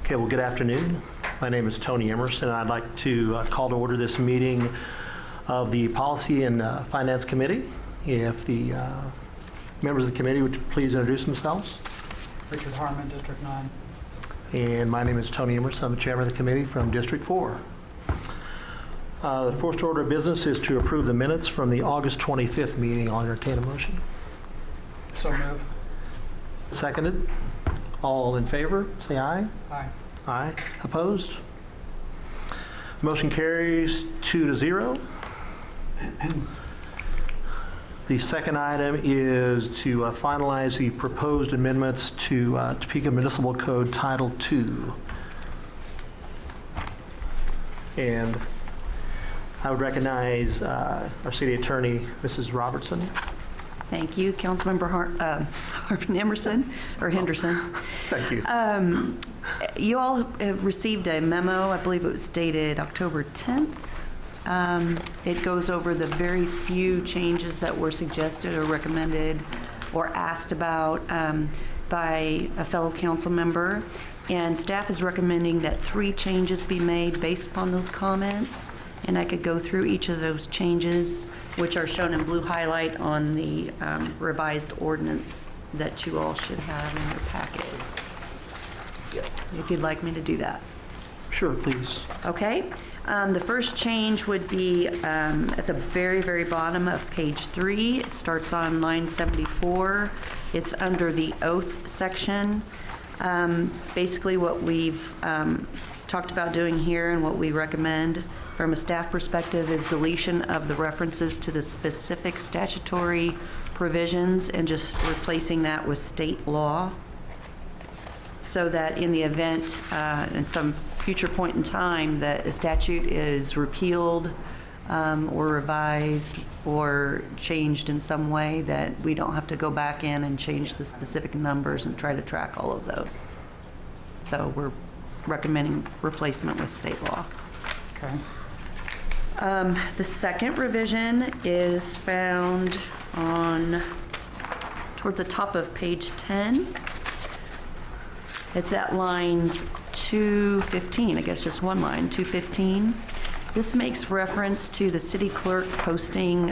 Okay, well, good afternoon. My name is Tony Emerson, and I'd like to call to order this meeting of the Policy and Finance Committee. If the members of the committee would please introduce themselves. Richard Harmon, District 9. And my name is Tony Emerson. I'm the chairman of the committee from District 4. The first order of business is to approve the minutes from the August 25th meeting. I'll entertain a motion. So move. Seconded. All in favor, say aye. Aye. Aye. Opposed? Motion carries 2-0. The second item is to finalize the proposed amendments to Topeka Municipal Code Title II. And I would recognize our city attorney, Mrs. Robertson. Thank you, Councilmember Harmon Emerson, or Henderson. Thank you. You all have received a memo, I believe it was dated October 10th. It goes over the very few changes that were suggested or recommended or asked about by a fellow council member. And staff is recommending that 3 changes be made based upon those comments. And I could go through each of those changes, which are shown in blue highlight on the revised ordinance that you all should have in your packet. If you'd like me to do that. Sure, please. Okay. The first change would be at the very, very bottom of page 3. It starts on line 74. It's under the oath section. Basically what we've talked about doing here and what we recommend from a staff perspective is deletion of the references to the specific statutory provisions and just replacing that with state law, so that in the event at some future point in time that a statute is repealed or revised or changed in some way, that we don't have to go back in and change the specific numbers and try to track all of those. So we're recommending replacement with state law. Okay. The second revision is found on towards the top of page 10. It's at lines 215, I guess just one line, 215. This makes reference to the city clerk posting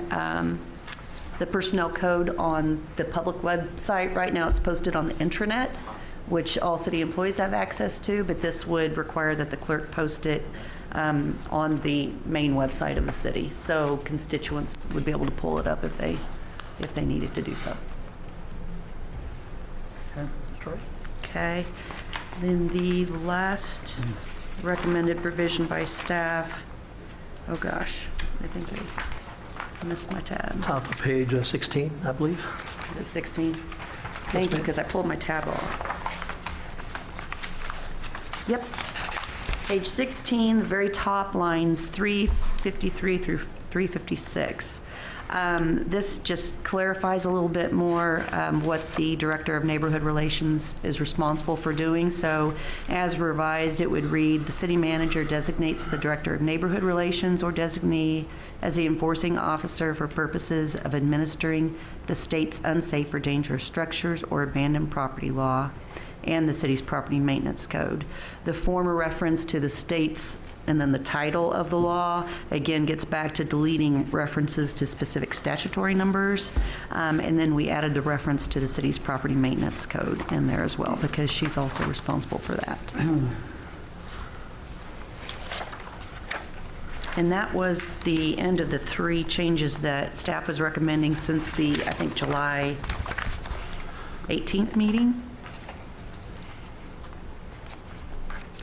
the personnel code on the public website. Right now it's posted on the intranet, which all city employees have access to, but this would require that the clerk post it on the main website of the city. So constituents would be able to pull it up if they needed to do so. Okay. That's right. Okay. Then the last recommended provision by staff, oh gosh, I think I missed my tab. Top of page 16, I believe. It's 16. Thank you, because I pulled my tab off. Yep. Page 16, the very top lines 353 through 356. This just clarifies a little bit more what the Director of Neighborhood Relations is responsible for doing. So as revised, it would read, the city manager designates the Director of Neighborhood Relations or designee as the enforcing officer for purposes of administering the state's unsafe or dangerous structures or abandoned property law and the city's property maintenance code. The former reference to the state's and then the title of the law, again, gets back to deleting references to specific statutory numbers. And then we added the reference to the city's property maintenance code in there as well, because she's also responsible for that. And that was the end of the 3 changes that staff was recommending since the, I think, July 18th meeting.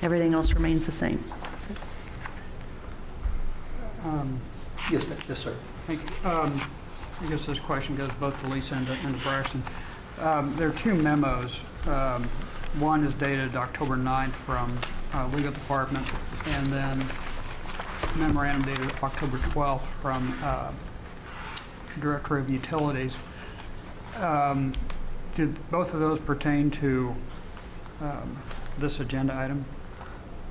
Everything else remains the same. Yes, ma'am. Yes, sir. Thank you. I guess this question goes both to Lisa and to Braxton. There are 2 memos. One is dated October 9th from Legal Department, and then memorandum dated October 12th from Director of Utilities. Did both of those pertain to this agenda item?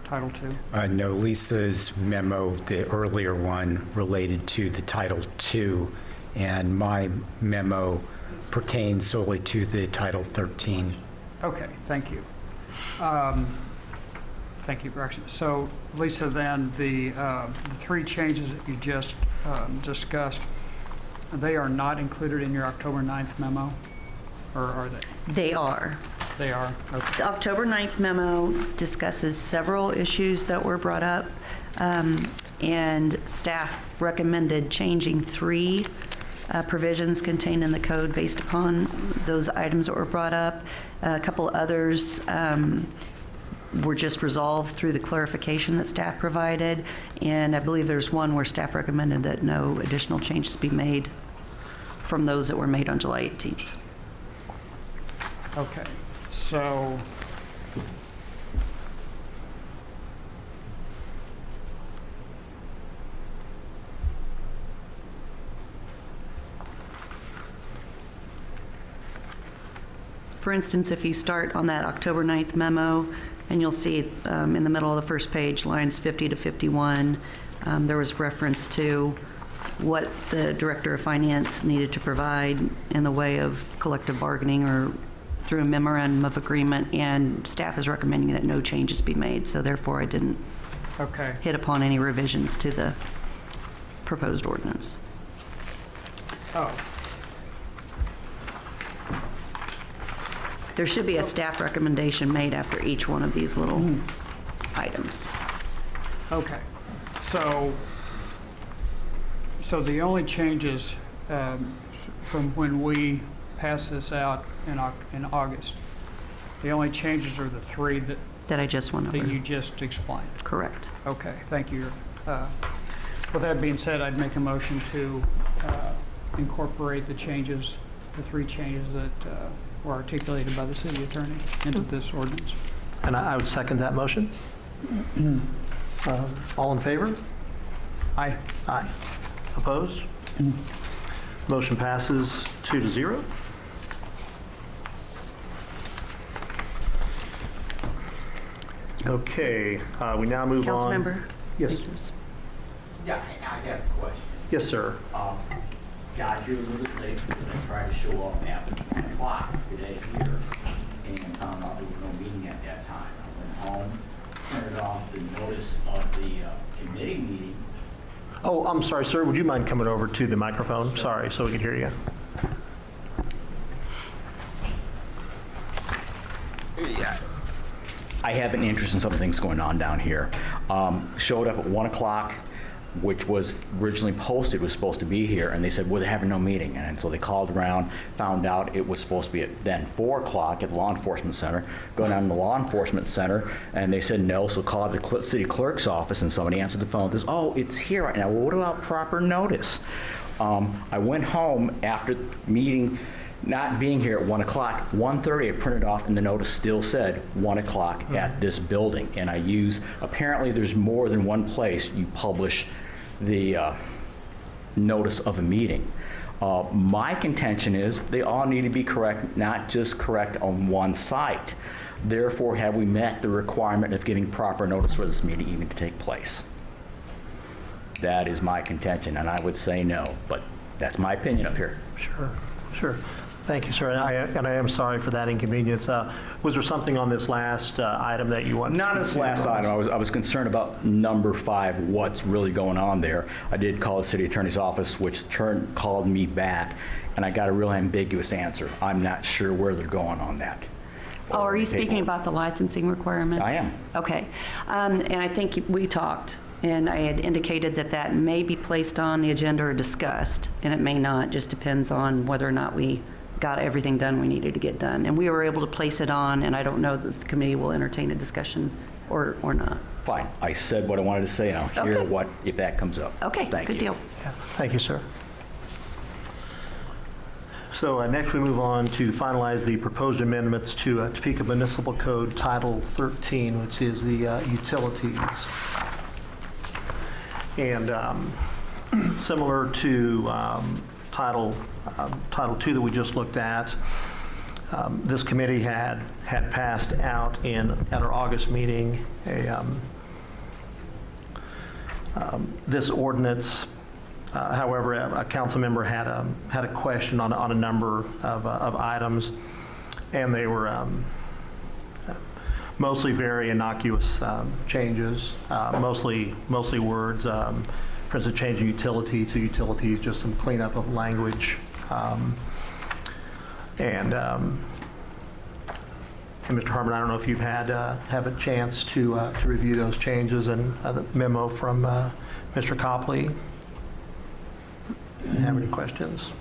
Title II? No, Lisa's memo, the earlier one, related to the Title II, and my memo pertains solely to the Title 13. Okay, thank you. Thank you, Braxton. So, Lisa, then, the 3 changes that you just discussed, they are not included in your October 9th memo? Or are they? They are. They are? Okay. The October 9th memo discusses several issues that were brought up, and staff recommended changing 3 provisions contained in the code based upon those items that were brought up. A couple others were just resolved through the clarification that staff provided, and I believe there's one where staff recommended that no additional changes be made from those that were made on July 18th. Okay, so For instance, if you start on that October 9th memo, and you'll see in the middle of the first page, lines 50 to 51, there was reference to what the Director of Finance needed to provide in the way of collective bargaining or through a memorandum of agreement, and staff is recommending that no changes be made. So therefore, I didn't okay. hit upon any revisions to the proposed ordinance. Oh, There should be a staff recommendation made after each one of these little items. okay. So the only changes from when we passed this out in August, the only changes are the 3 That I just went over. that you just explained. Correct. Okay, thank you. With that being said, I'd make a motion to incorporate the changes, the 3 changes that were articulated by the city attorney into this ordinance. And I would second that motion. All in favor? Aye. Aye. Opposed? Motion passes 2-0. Okay, we now move on. Councilmember? Yes. Peters. Yeah, I got a question. Yes, sir. Got here a little bit late because I tried to show up at 1 o'clock today here and found out there was no meeting at that time. I went home, printed off the notice of the committee meeting. Oh, I'm sorry, sir. Would you mind coming over to the microphone? Sorry, so we can hear you. I have an interest in some things going on down here. Showed up at 1 o'clock, which was originally posted, was supposed to be here, and they said, well, they're having no meeting. And so they called around, found out it was supposed to be at then 4 o'clock at the law enforcement center. Go down to the law enforcement center, and they said no, so called the city clerk's office, and somebody answered the phone. Says, oh, it's here right now. Well, what about proper notice? I went home after the meeting, not being here at 1 o'clock. 1:30, I printed off, and the notice still said 1 o'clock at this building. And I use, apparently there's more than one place you publish the notice of a meeting. My contention is they all need to be correct, not just correct on one site. Therefore, have we met the requirement of giving proper notice for this meeting even to take place? That is my contention, and I would say no, but that's my opinion up here. Sure, sure. Thank you, sir. And I am sorry for that inconvenience. Was there something on this last item that you wanted? Not this last item. I was concerned about number 5, what's really going on there. I did call the city attorney's office, which called me back, and I got a real ambiguous answer. I'm not sure where they're going on that. Oh, are you speaking about the licensing requirements? I am. Okay. And I think we talked, and I had indicated that that may be placed on the agenda or discussed, and it may not. Just depends on whether or not we got everything done we needed to get done. And we were able to place it on, and I don't know that the committee will entertain a discussion or not. Fine. I said what I wanted to say, and I'll hear Okay. what if that comes up. Okay, Thank good you. deal. Yeah. Thank you, sir. So next we move on to finalize the proposed amendments to Topeka Municipal Code Title 13, which is the utilities. And similar to Title II that we just looked at, this committee had passed out at our August meeting this ordinance. However, a council member had a question on a number of items, and they were mostly very innocuous changes, mostly words. For instance, changing utility to utilities, just some cleanup of language. And Mr. Harmon, I don't know if you've have a chance to review those changes and the memo from Mr. Copley. Have any questions?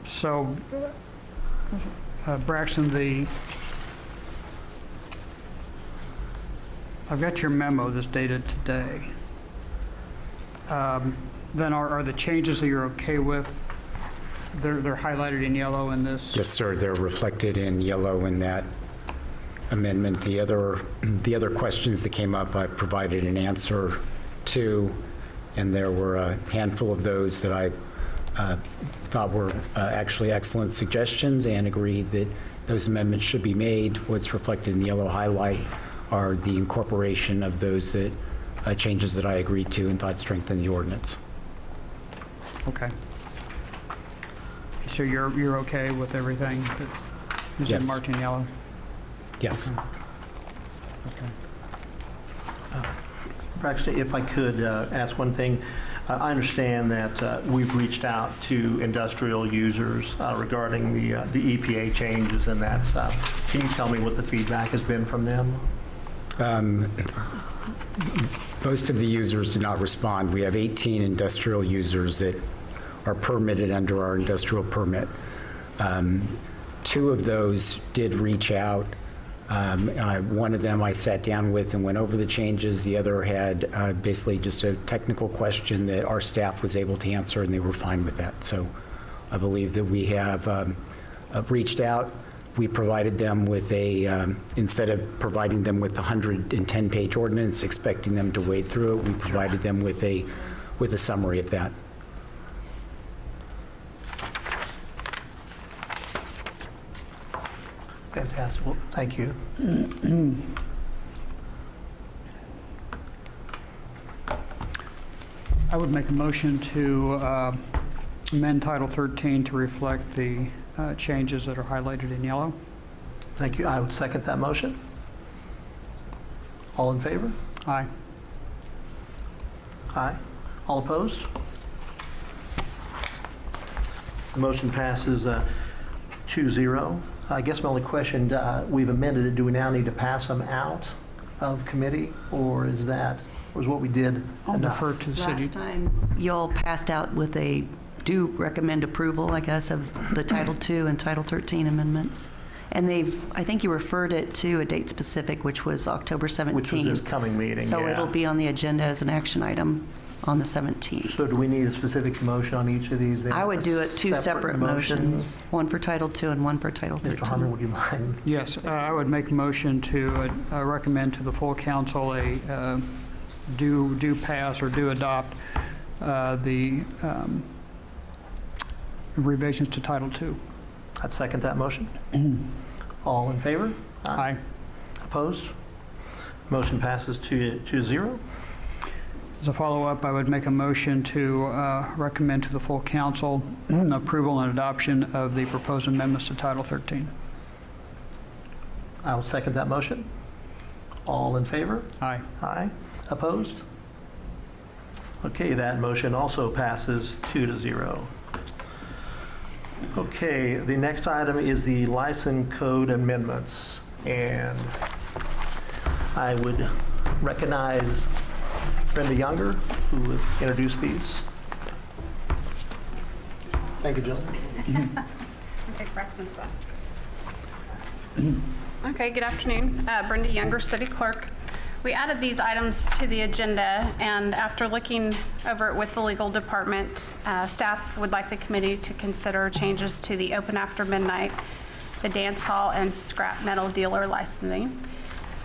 So, Braxton, I've got your memo that's dated today. Then are the changes that you're okay with, they're highlighted in yellow in this? Yes, sir, they're reflected in yellow in that amendment. The other questions that came up, I provided an answer to, and there were a handful of those that I thought were actually excellent suggestions and agreed that those amendments should be made. What's reflected in the yellow highlight are the incorporation of those changes that I agreed to and thought strengthened the ordinance. Okay. So you're okay with everything that is Yes. marked in yellow? Yes. Okay. Braxton, if I could ask one thing. I understand that we've reached out to industrial users regarding the EPA changes and that stuff. Can you tell me what the feedback has been from them? Most of the users did not respond. We have 18 industrial users that are permitted under our industrial permit. 2 of those did reach out. One of them I sat down with and went over the changes. The other had basically just a technical question that our staff was able to answer, and they were fine with that. So I believe that we have reached out. We provided them with instead of providing them with the 110-page ordinance, expecting them to wade through it, we provided them with a summary of that. Fantastic. Well, thank you. I would make a motion to amend Title 13 to reflect the changes that are highlighted in yellow. Thank you. I would second that motion. All in favor? Aye. Aye. All opposed? The motion passes 2-0. I guess my only question, we've amended it. Do we now need to pass them out of committee, or is what we did I'll enough? defer to the city. Last time, y'all passed out with a do recommend approval, I guess, of the Title II and Title 13 amendments. And I think you referred it to a date specific, which was October 17th. Which is this coming meeting, So yeah. it'll be on the agenda as an action item on the 17th. So do we need a specific motion on each of these? Then? I would do it 2 separate motions, one for Title II and one for Title 13. Mr. Harmon, would you mind? Yes, I would make a motion to recommend to the full council a do pass or do adopt the revisions to Title II. I'd second that motion. All in favor? Aye. Opposed? Motion passes 2-0. As a follow-up, I would make a motion to recommend to the full council approval and adoption of the proposed amendments to Title 13. I will second that motion. All in favor? Aye. Aye. Opposed? Okay, that motion also passes 2-0. Okay, the next item is the license code amendments, and I would recognize Brenda Younger, who would introduce these. Thank you, Jill. I'll take Braxton's spot. Okay, good afternoon. Brenda Younger, City Clerk. We added these items to the agenda, and after looking over it with the legal department, staff would like the committee to consider changes to the open after midnight, the dance hall, and scrap metal dealer licensing.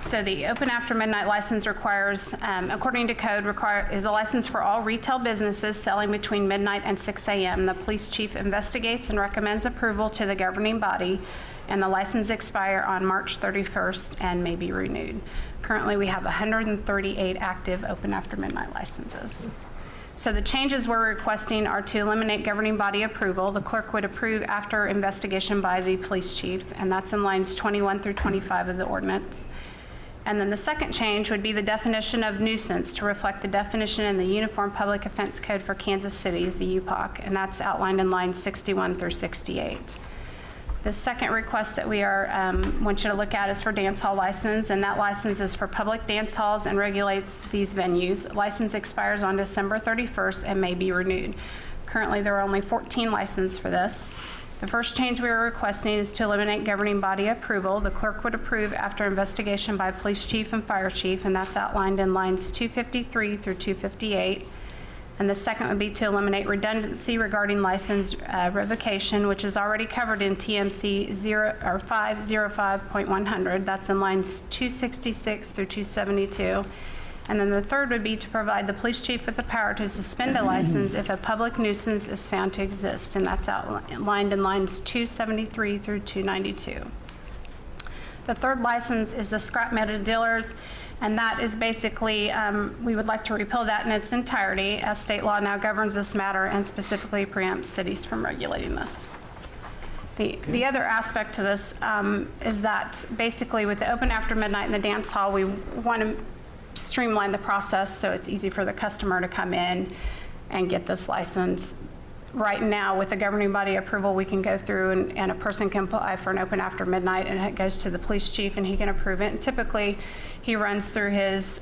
So the open after midnight license requires, according to code, is a license for all retail businesses selling between midnight and 6 a.m. The police chief investigates and recommends approval to the governing body, and the license expire on March 31st and may be renewed. Currently, we have 138 active open after midnight licenses. So the changes we're requesting are to eliminate governing body approval. The clerk would approve after investigation by the police chief, and that's in lines 21 through 25 of the ordinance. And then the second change would be the definition of nuisance to reflect the definition in the Uniform Public Offense Code for Kansas City, the UPOC, and that's outlined in lines 61 through 68. The second request that we want you to look at is for dance hall license, and that license is for public dance halls and regulates these venues. License expires on December 31st and may be renewed. Currently, there are only 14 licensed for this. The first change we are requesting is to eliminate governing body approval. The clerk would approve after investigation by police chief and fire chief, and that's outlined in lines 253 through 258. And the second would be to eliminate redundancy regarding license revocation, which is already covered in TMC 505.100. That's in lines 266 through 272. And then the third would be to provide the police chief with the power to suspend a license if a public nuisance is found to exist, and that's outlined in lines 273 through 292. The third license is the scrap metal dealers, and that is basically, we would like to repeal that in its entirety, as state law now governs this matter and specifically preempts cities from regulating this. The other aspect to this is that basically with the open after midnight in the dance hall, we want to streamline the process so it's easy for the customer to come in and get this license. Right now, with the governing body approval, we can go through and a person can apply for an open after midnight, and it goes to the police chief and he can approve it. And typically, he runs through his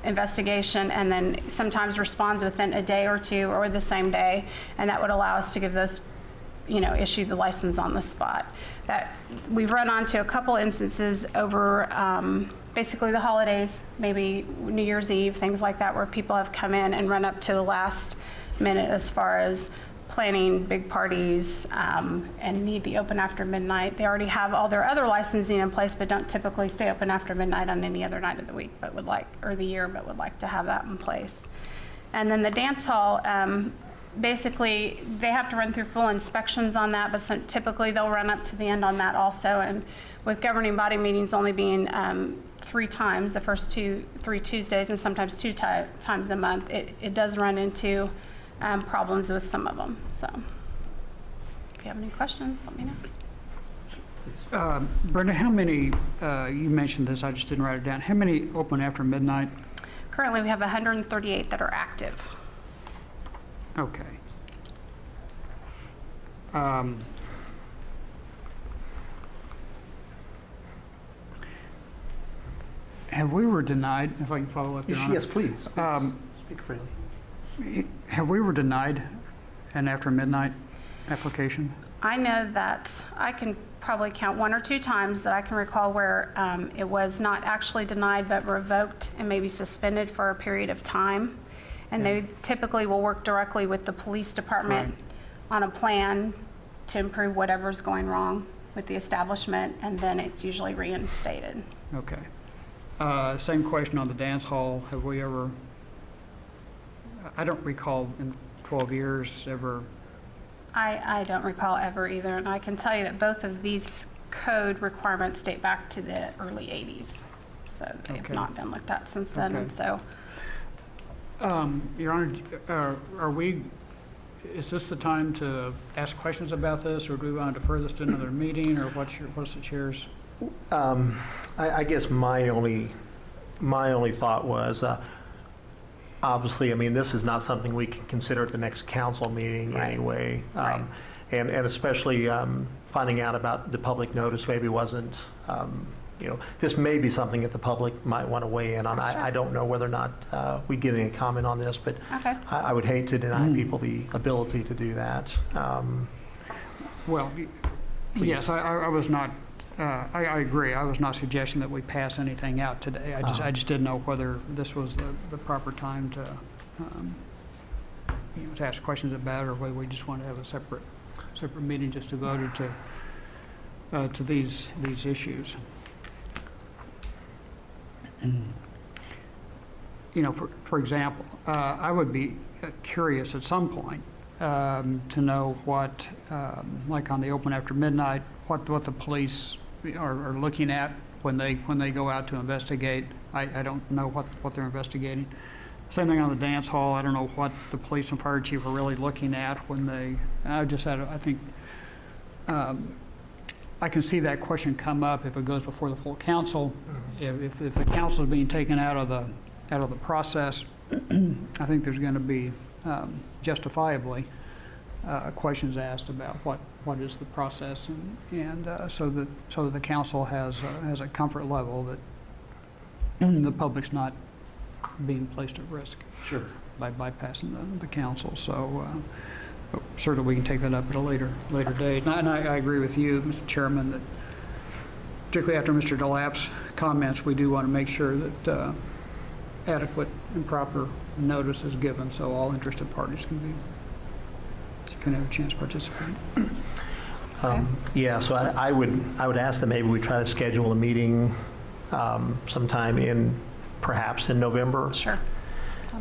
investigation and then sometimes responds within a day or two or the same day, and that would allow us to give those, issue the license on the spot. That we've run onto a couple instances over basically the holidays, maybe New Year's Eve, things like that, where people have come in and run up to the last minute as far as planning big parties and need the open after midnight. They already have all their other licensing in place, but don't typically stay open after midnight on any other night of the week, but would like to have that in place. And then the dance hall, basically they have to run through full inspections on that, but typically they'll run up to the end on that also. And with governing body meetings only being 3 times, the first 3 Tuesdays, and sometimes 2 times a month, it does run into problems with some of them. So if you have any questions, let me know. Brenda, how many, you mentioned this, I just didn't write it down. How many open after midnight? Currently, we have 138 that are active. Okay. Have we were denied, if I can follow up, Your Honor? Yes, please. Speak freely. Have we were denied an after midnight application? I know that I can probably count 1 or 2 times that I can recall where it was not actually denied but revoked and maybe suspended for a period of time. And they typically will work directly with the police department on a plan to improve whatever's going wrong with the establishment, and then it's usually reinstated. Okay. Same question on the dance hall. Have we ever, I don't recall in 12 years ever. I don't recall ever either, and I can tell you that both of these code requirements date back to the early 80s. So they have not been looked at since then, and so. Your Honor, is this the time to ask questions about this, or do we want to defer this to another meeting, or what's the chair's? I guess my only thought was, obviously, I mean, this is not something we can consider at the next council meeting anyway. And especially finding out about the public notice maybe wasn't, this may be something that the public might want to weigh in on. I don't know whether or not we get any comment on this, but I would hate to deny people the ability to do that. Well, yes, I was not. I agree. I was not suggesting that we pass anything out today. I just didn't know whether this was the proper time to ask questions about it, or whether we just want to have a separate meeting just devoted to these issues. you know, for example, I would be curious at some point to know what, like on the open after midnight, what the police are looking at when they go out to investigate. I don't know what they're investigating. Same thing on the dance hall. I don't know what the police and fire chief are really looking at when they. I think I can see that question come up if it goes before the full council. If the council is being taken out of the process, I think there's going to be justifiably questions asked about what is the process, and so that the council has a comfort level that the public's not being placed at risk. Sure. By bypassing the council. So certainly we can take that up at a later date. And I agree with you, Mr. Chairman, that particularly after Mr. Delap's comments, we do want to make sure that adequate and proper notice is given so all interested parties can have a chance to participate. Yeah, so I would ask that maybe we try to schedule a meeting sometime perhaps in November. Sure.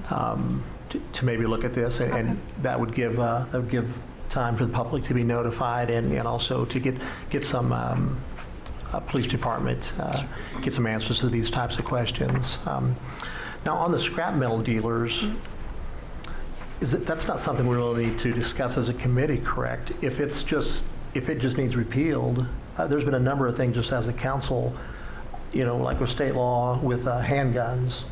To maybe look at this, and that would give time for the public to be notified, and also to get some police department get some answers to these types of questions. Now, on the scrap metal dealers, that's not something we really need to discuss as a committee, correct? If it just needs repealed, there's been a number of things just as a council. You know, like with state law with handguns,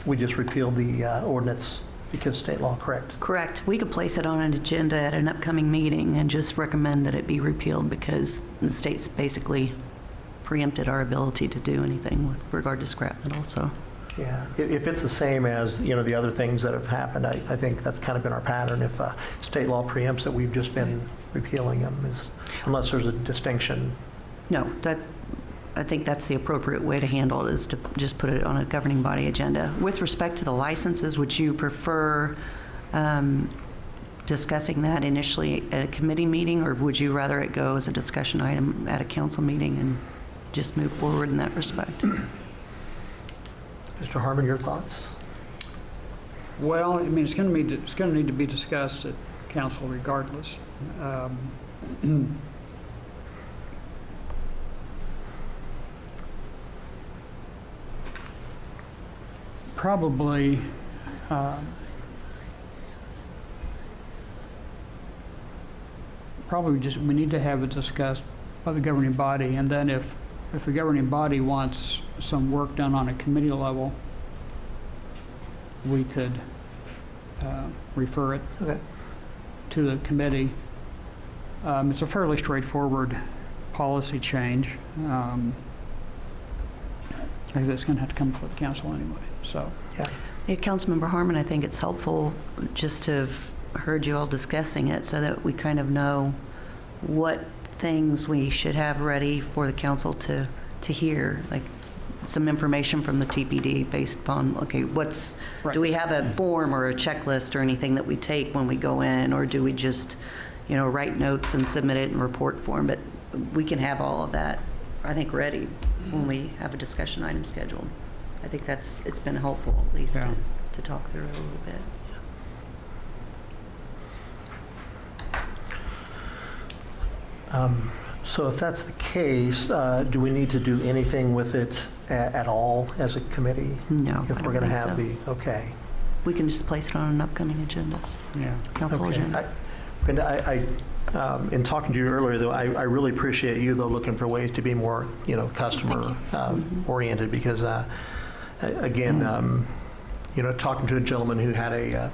we just repealed the ordinance because state law, correct? Correct. We could place it on an agenda at an upcoming meeting and just recommend that it be repealed because the state's basically preempted our ability to do anything with regard to scrap metal, so. Yeah, if it's the same as, you know, the other things that have happened, I think that's kind of been our pattern. If state law preempts it, we've just been repealing them, unless there's a distinction. No, I think that's the appropriate way to handle it, is to just put it on a governing body agenda. With respect to the licenses, would you prefer discussing that initially at a committee meeting, or would you rather it go as a discussion item at a council meeting and just move forward in that respect? Mr. Harmon, your thoughts? Well, I mean, it's going to need to be discussed at council regardless. Probably we need to have it discussed by the governing body, and then if the governing body wants some work done on a committee level, we could refer it to the committee. It's a fairly straightforward policy change. I think it's going to have to come before the council anyway. So, Yeah, Councilmember Harmon, I think it's helpful just to have heard you all discussing it so that we kind of know what things we should have ready for the council to hear, like some information from the TPD based upon, okay, do we have a form or a checklist or anything that we take when we go in, or do we just, you know, write notes and submit it in report form? But we can have all of that, I think, ready when we have a discussion item scheduled. I think it's been helpful, at least, to talk through it a little bit. So if that's the case, do we need to do anything with it at all as a committee? No, If I we're don't going to think have so. okay. We can just place it on an upcoming agenda, council agenda. Brenda, in talking to you earlier, though, I really appreciate you, though, looking for ways to be more, you know, customer oriented, because again, you know, talking to a gentleman who had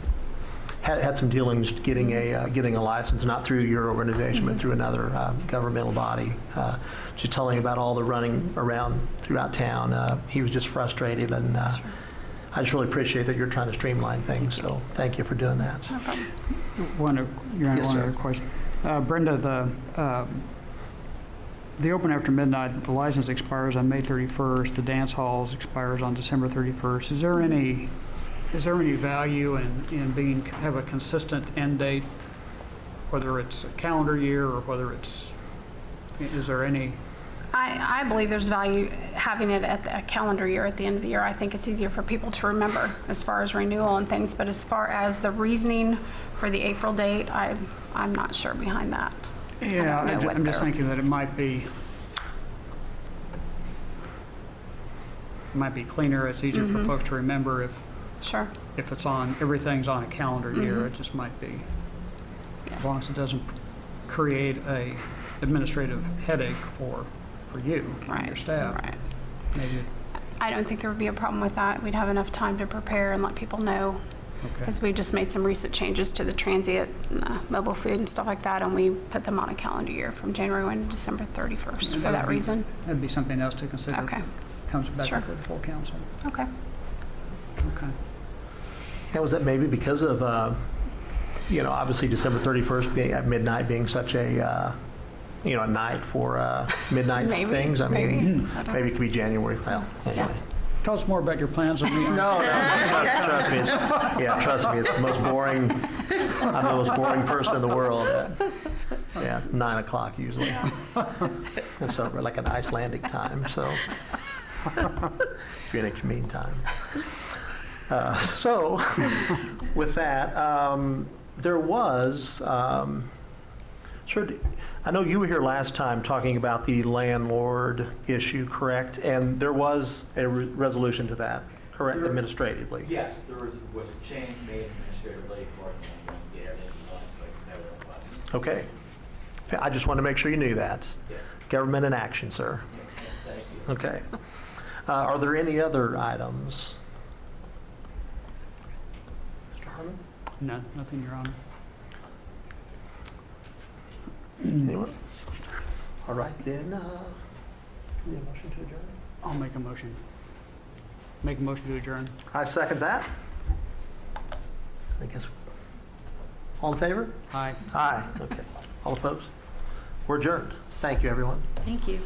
had some dealings getting a license, not through your organization, but through another governmental body. Just telling about all the running around throughout town. He was just frustrated, and I just really appreciate that you're trying to streamline things. So thank you for doing that. No problem. One other question. Brenda, the open after midnight, the license expires on May 31st. The dance halls expires on December 31st. Is there any value in have a consistent end date, whether it's a calendar year or whether is there any I believe there's value having it at a calendar year at the end of the year. I think it's easier for people to remember as far as renewal and things, but as far as the reasoning for the April date, I'm not sure behind that. Yeah, I'm just thinking that it might be cleaner, it's easier for folks to remember Sure. if it's on, everything's on a calendar year, it just might be, as long as it doesn't create a administrative headache for you and your staff. Right. Maybe, I don't think there would be a problem with that. We'd have enough time to prepare and let people know. okay. Because we just made some recent changes to the transient mobile food and stuff like that, and we put them on a calendar year from January 1 to December 31st for that reason. That'd be something else to consider. Okay. Comes back Sure. up to the full council. Okay. Okay. And was that maybe because of, obviously December 31st being at midnight being such a, a night for midnight Maybe, things? I mean, maybe. I don't maybe it could be January. Well, anyway. Tell us more about your plans than we are. No, trust me. Trust me. It's the most boring. I'm the most boring person in the world. 9 o'clock usually. It's over like an Icelandic time, so Greenwich Mean Time. So, with that, there was. I know you were here last time talking about the landlord issue, correct? And there was a resolution to that, correct, administratively? Yes, there was a change made administratively for the everything Okay. I just wanted to make sure you knew that. Yes. Government in action, sir. Thank you. Okay. Are there any other items? Mr. Harmon? No, nothing, Your Honor. Anyone? All right, then, need a motion to adjourn? I'll make a motion. Make a motion to adjourn. I second that. I guess, all in favor? Aye. Aye, okay. All opposed? We're adjourned. Thank you, everyone. Thank you.